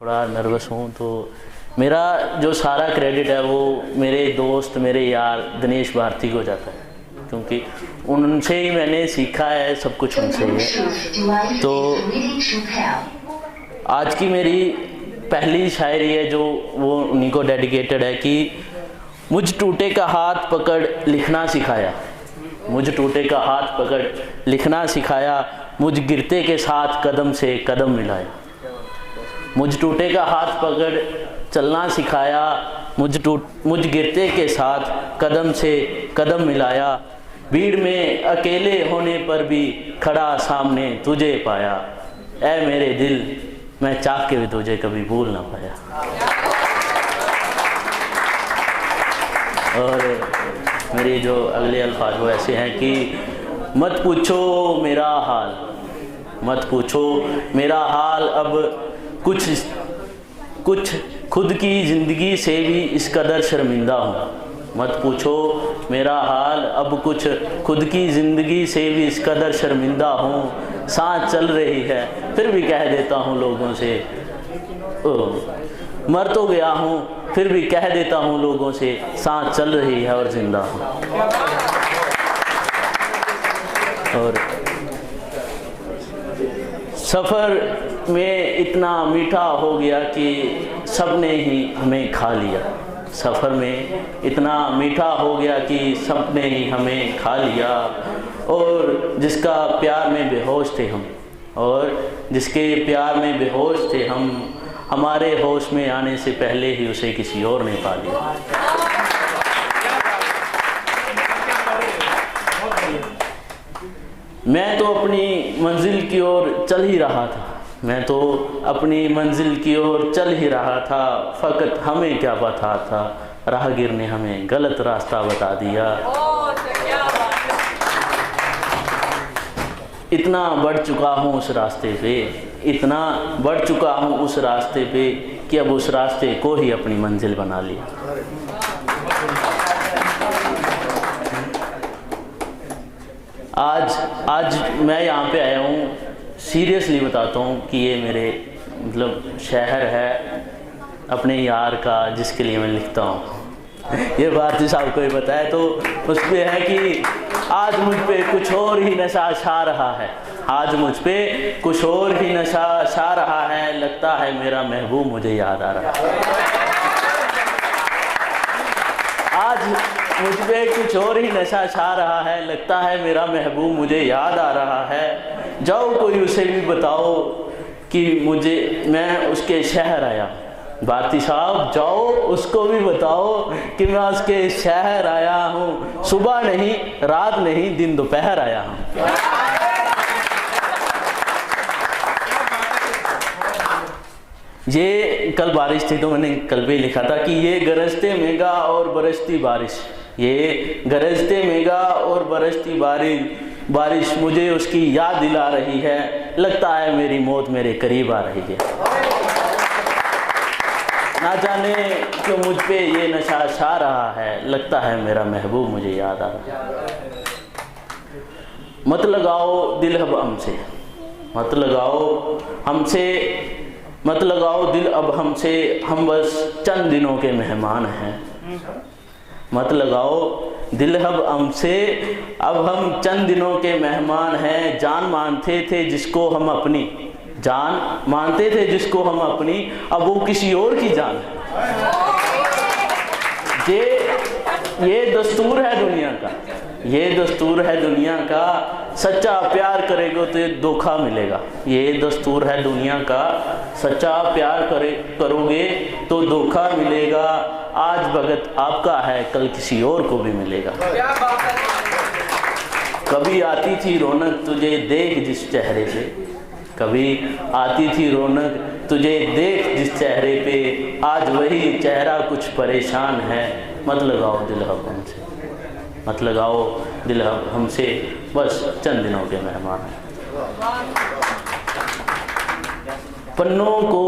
थोड़ा नर्वस हूँ। तो मेरा जो सारा क्रेडिट है वो मेरे दोस्त, मेरे यार दिनेश भारती को जाता है, क्योंकि उनसे ही मैंने सीखा है, सब कुछ उनसे ही है। तो आज की मेरी पहली शायरी है जो वो उन्हीं को डेडिकेटेड है कि मुझ टूटे का हाथ पकड़ लिखना सिखाया, मुझ टूटे का हाथ पकड़ लिखना सिखाया, मुझ गिरते के साथ कदम से कदम मिलाया। मुझ टूटे का हाथ पकड़ चलना सिखाया, मुझ गिरते के साथ कदम से कदम मिलाया। भीड़ में अकेले होने पर भी खड़ा सामने तुझे पाया। ऐ मेरे दिल, मैं चाह के भी तुझे कभी भूल ना पाया। और मेरे जो अगले अल्फाज वो ऐसे हैं कि मत पूछो मेरा हाल, मत पूछो मेरा हाल, अब कुछ खुद की ज़िंदगी से भी इस कदर शर्मिंदा हूँ। मत पूछो मेरा हाल, अब कुछ खुद की ज़िंदगी से भी इस कदर शर्मिंदा हूँ। सांस चल रही है फिर भी कह देता हूँ लोगों से, मर तो गया हूँ फिर भी कह देता हूँ लोगों से, सांस चल रही है और ज़िंदा हूँ। और सफ़र में इतना मीठा हो गया कि सबने ही हमें खा लिया। सफ़र में इतना मीठा हो गया कि सबने ही हमें खा लिया। और जिसका प्यार में बेहोश थे हम, और जिसके प्यार में बेहोश थे हम, हमारे होश में आने से पहले ही उसे किसी और ने पा लिया। मैं तो अपनी मंजिल की ओर चल ही रहा था, मैं तो अपनी मंजिल की ओर चल ही रहा था, फ़कत हमें क्या पता था राहगीर ने हमें गलत रास्ता बता दिया। इतना बढ़ चुका हूँ उस रास्ते पे, इतना बढ़ चुका हूँ उस रास्ते पे कि अब उस रास्ते को ही अपनी मंजिल बना लिया। आज मैं यहाँ पे आया हूँ, सीरियसली बताता हूँ कि ये मेरे मतलब शहर है अपने यार का, जिसके लिए मैं लिखता हूँ। ये भारती साहब को ही पता है। तो उस पर है कि आज मुझ पे कुछ और ही नशा छा रहा है, आज मुझ पे कुछ और ही नशा छा रहा है, लगता है मेरा महबूब मुझे याद आ रहा है। आज मुझ पे कुछ और ही नशा छा रहा है, लगता है मेरा महबूब मुझे याद आ रहा है। जाओ कोई उसे भी बताओ कि मैं उसके शहर आया। भारती साहब जाओ उसको भी बताओ कि मैं उसके शहर आया हूँ, सुबह नहीं रात नहीं दिन दोपहर आया हूँ। ये कल बारिश थी तो मैंने कल भी लिखा था कि ये गरजते मेघा और बरसती बारिश, ये गरजते मेघा और बरसती बारिश मुझे उसकी याद दिला रही है, लगता है मेरी मौत मेरे करीब आ रही है। ना जाने क्यों मुझ पे ये नशा छा रहा है, लगता है मेरा महबूब मुझे याद आ रहा है। मत लगाओ दिल अब हमसे, मत लगाओ हमसे, मत लगाओ दिल अब हमसे, हम बस चंद दिनों के मेहमान हैं। मत लगाओ दिल अब हमसे, अब हम चंद दिनों के मेहमान हैं। जान मानते थे जिसको हम अपनी, जान मानते थे जिसको हम अपनी, अब वो किसी और की जान है। ये दस्तूर है दुनिया का, ये दस्तूर है दुनिया का, सच्चा प्यार करेगा तो धोखा मिलेगा। ये दस्तूर है दुनिया का, सच्चा प्यार करोगे तो धोखा मिलेगा। आज भगत आपका है कल किसी और को भी मिलेगा। कभी आती थी रौनक तुझे देख जिस चेहरे पे, कभी आती थी रौनक तुझे देख जिस चेहरे पे, आज वही चेहरा कुछ परेशान है। मत लगाओ दिल अब हमसे, मत लगाओ दिल अब हमसे, बस चंद दिनों के मेहमान हैं। पन्नों को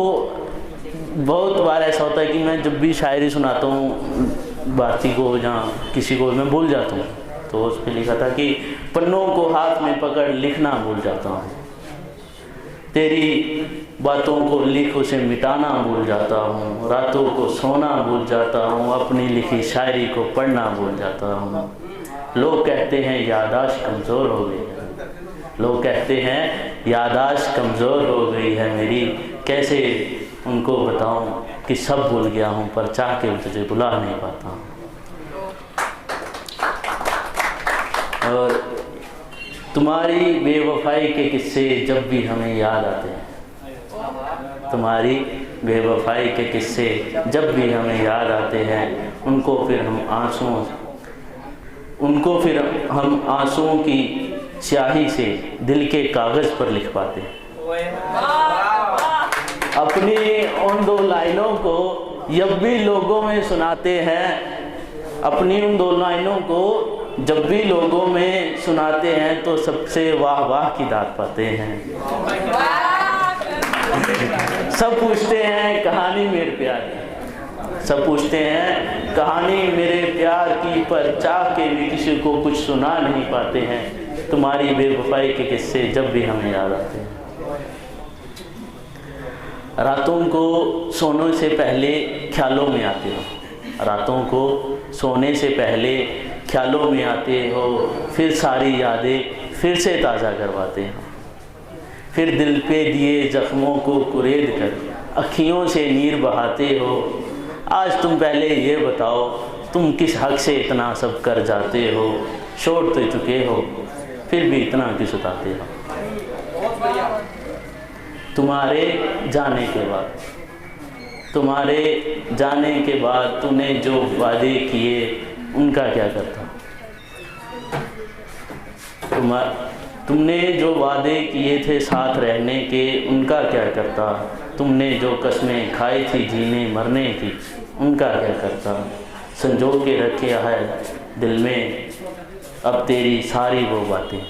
बहुत बार ऐसा होता है कि मैं जब भी शायरी सुनाता हूँ भारती को जहाँ किसी को, मैं भूल जाता हूँ। तो उस पर लिखा था कि पन्नों को हाथ में पकड़ लिखना भूल जाता हूँ, तेरी बातों को लिख उसे मिटाना भूल जाता हूँ, रातों को सोना भूल जाता हूँ, अपनी लिखी शायरी को पढ़ना भूल जाता हूँ। लोग कहते हैं याददाश्त कमज़ोर हो गई है, लोग कहते हैं याददाश्त कमज़ोर हो गई है मेरी, कैसे उनको बताऊँ कि सब भूल गया हूँ पर चाह के तुझे बुला नहीं पाता हूँ। और तुम्हारी बेवफाई के किस्से जब भी हमें याद आते हैं, तुम्हारी बेवफाई के किस्से जब भी हमें याद आते हैं, उनको फिर हम आंसुओं की स्याही से दिल के कागज़ पर लिख पाते हैं। अपनी उन 2 लाइनों को जब भी लोगों में सुनाते हैं, अपनी उन 2 लाइनों को जब भी लोगों में सुनाते हैं तो सबसे वाह वाह की दाद पाते हैं। सब पूछते हैं कहानी मेरे प्यार की, सब पूछते हैं कहानी मेरे प्यार की, पर चाह के भी किसी को कुछ सुना नहीं पाते हैं। तुम्हारी बेवफाई के किस्से जब भी हमें याद आते हैं। रातों को सोने से पहले ख्यालों में आते हो, रातों को सोने से पहले ख्यालों में आते हो, फिर सारी यादें फिर से ताज़ा करवाते हो, फिर दिल पे दिए ज़ख्मों को कुरेद कर अखियों से नीर बहाते हो। आज तुम पहले ये बताओ, तुम किस हक़ से इतना सब कर जाते हो, छोड़ तो चुके हो फिर भी इतना क्यों सताते हो। तुम्हारे जाने के बाद तूने जो वादे किए उनका क्या करता, तुमने जो वादे किए थे साथ रहने के उनका क्या करता, तुमने जो कस्में खाई थी जीने मरने की उनका क्या करता। संजो के रखे है दिल में अब तेरी सारी वो बातें,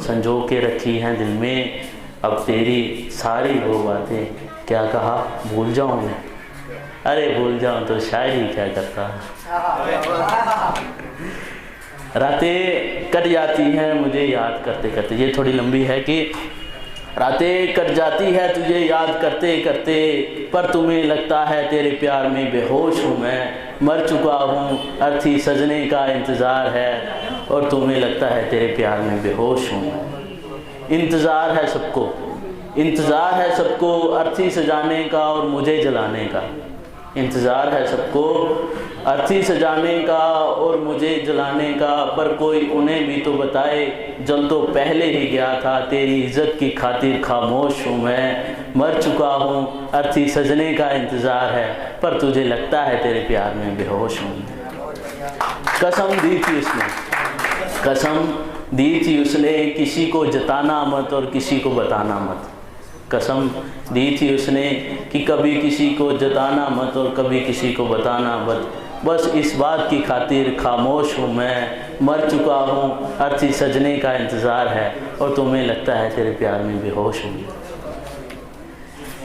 संजो के रखी हैं दिल में अब तेरी सारी वो बातें। क्या कहा भूल जाऊँ मैं, अरे भूल जाऊँ तो शायरी क्या करता। रातें कट जाती हैं मुझे याद करते करते, ये थोड़ी लंबी है कि रातें कट जाती है तुझे याद करते करते, पर तुम्हें लगता है तेरे प्यार में बेहोश हूँ मैं, मर चुका हूँ अर्थी सजने का इंतज़ार है, और तुम्हें लगता है तेरे प्यार में बेहोश हूँ मैं। इंतज़ार है सबको, इंतज़ार है सबको अर्थी सजाने का और मुझे जलाने का, इंतज़ार है सबको अर्थी सजाने का और मुझे जलाने का, पर कोई उन्हें भी तो बताए जल तो पहले ही गया था, तेरी इज़्ज़त की खातिर खामोश हूँ मैं, मर चुका हूँ अर्थी सजने का इंतज़ार है, पर तुझे लगता है तेरे प्यार में बेहोश हूँ। कसम दी थी उसने, कसम दी थी उसने किसी को जताना मत और किसी को बताना मत, कसम दी थी उसने कि कभी किसी को जताना मत और कभी किसी को बताना मत, बस इस बात की खातिर खामोश हूँ मैं, मर चुका हूँ अर्थी सजने का इंतज़ार है, और तुम्हें लगता है तेरे प्यार में बेहोश हूँ।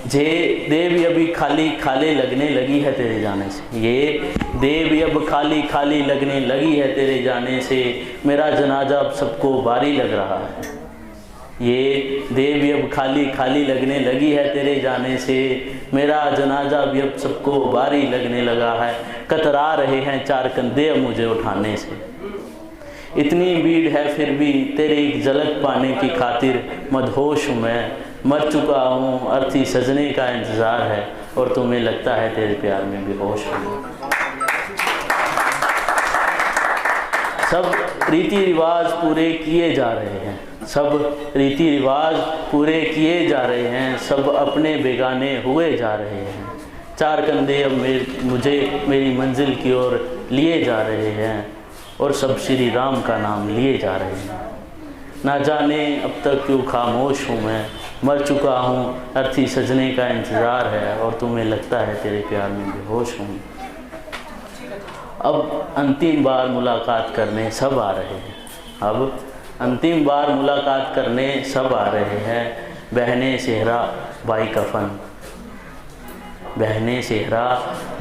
ये देव अभी खाली खाली लगने लगी है तेरे जाने से, ये देव अब खाली खाली लगने लगी है तेरे जाने से, मेरा जनाजा अब सबको भारी लग रहा है। ये देवी अब खाली खाली लगने लगी है तेरे जाने से, मेरा जनाजा भी अब सबको भारी लगने लगा है, कतरा रहे हैं 4 कंधे अब मुझे उठाने से। इतनी भीड़ है फिर भी तेरे एक झलक पाने की खातिर मदहोश हूँ मैं, मर चुका हूँ अर्थी सजने का इंतज़ार है, और तुम्हें लगता है तेरे प्यार में बेहोश हूँ। सब रीति रिवाज पूरे किए जा रहे हैं, सब रीति रिवाज पूरे किए जा रहे हैं, सब अपने बेगाने हुए जा रहे हैं, 4 कंधे अब मुझे मेरी मंजिल की ओर लिए जा रहे हैं, और सब श्री राम का नाम लिए जा रहे हैं। ना जाने अब तक क्यों खामोश हूँ मैं, मर चुका हूँ अर्थी सजने का इंतज़ार है, और तुम्हें लगता है तेरे प्यार में बेहोश हूँ। अब अंतिम बार मुलाकात करने सब आ रहे हैं, अब अंतिम बार मुलाकात करने सब आ रहे हैं, बहने सेहरा बाई कफन, बहने सेहरा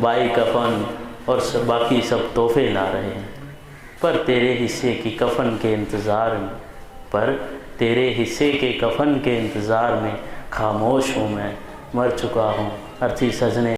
बाई कफन, और बाकी सब तोहफे ला रहे हैं, पर तेरे हिस्से की कफन के इंतज़ार में, पर तेरे हिस्से के कफन के इंतज़ार में खामोश हूँ मैं, मर चुका हूँ अर्थी सजने